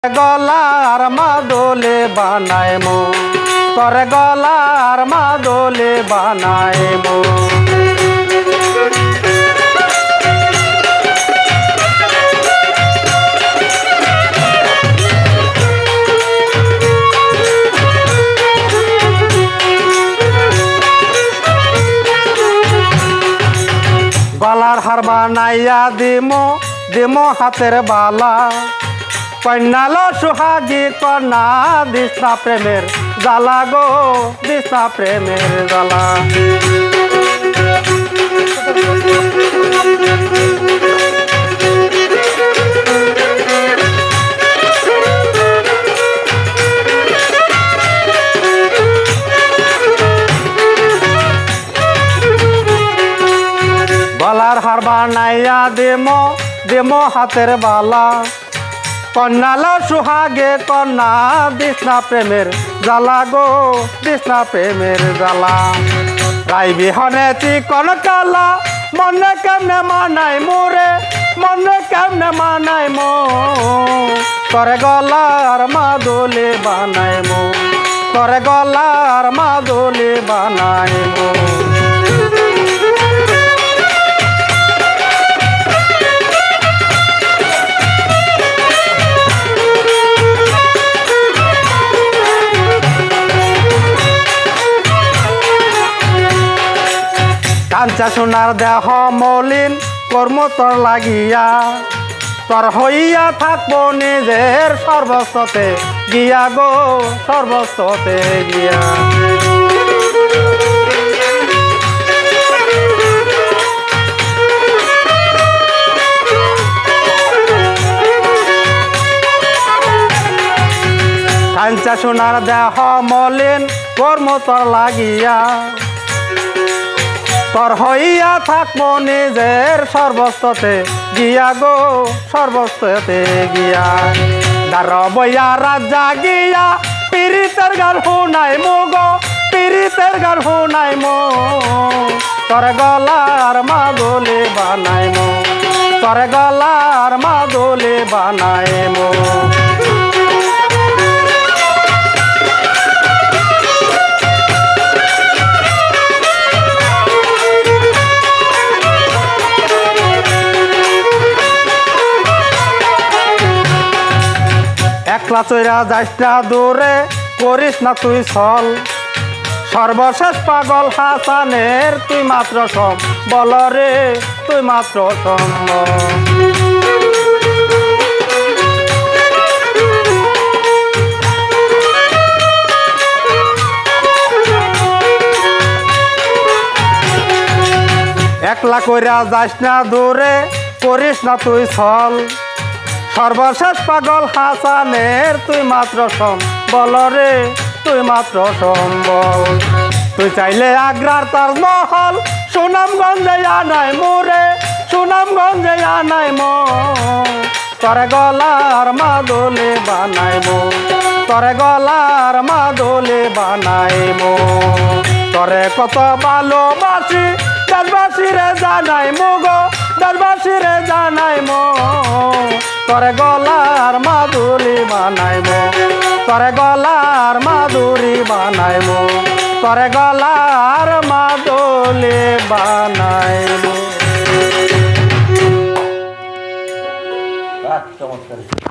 গলার মাদলে বানায় মো তোর গলার মাদলে বানায় মো গলার হার বানাইয়া দিমো দিমো হাতের বালা কন্যালো সুহাগী কন্যা দিশা প্রেমের জ্বালা গো দিশা প্রেমের জ্বালা গলার হার বানাইয়া দিমো দিমো হাতের বালা কন্যালো সুহাগে কন্যা দিশা প্রেমের জ্বালা গো দিশা প্রেমের জ্বালা রাই বিহনে চিকন কালা মনে কেমনে মানাই মোরে মনে কেমনে মানাই মো তোরে গলার মাদলে বানাই মো তোরে গলার মাদলে বানাই মো কাঞ্চা সোনার দেহ মলিন কর্ম তোর লাগিয়া তোর হইয়া থাকবো নিজের সর্বস্বতে গিয়া গো সর্বস্বতে গিয়া কাঞ্চা সোনার দেহ মলিন কর্ম তোর লাগিয়া তোর হইয়া থাকবো নিজের সর্বস্বতে গিয়া গো সর্বস্বতে গিয়া দার বইয়া রাজা গিয়া পীড়িতের গাল শুনাই মো গো পীড়িতের গাল শুনাই মো তোর গলার মাদলে বানাই মো তোর গলার মাদলে বানাই মো একলা চৈরা যাইস না দূরে করিস না তুই ছল সর্বশেষ পাগল হাসানের তুই মাত্র সম বল রে তুই মাত্র সম একলা কইরা যাইস না দূরে করিস না তুই ছল সর্বশেষ পাগল হাসানের তুই মাত্র সম বল রে তুই মাত্র সম্বল তুই চাইলে আগ্রার তাজমহল সুনামগঞ্জে আনাই মোরে সুনামগঞ্জে আনাই মো তোরে গলার মাদলে বানাই মো তোরে গলার মাদলে বানাই মো তোরে কত ভালোবাসি দেশবাসী রে জানাই মো গো দেশবাসী রে জানাই মো তোরে গলার মাদুরি বানাই মো তোরে গলার মাদুরি বানাই মো তোরে গলার মাদুলি বানাই মো। চমৎকার।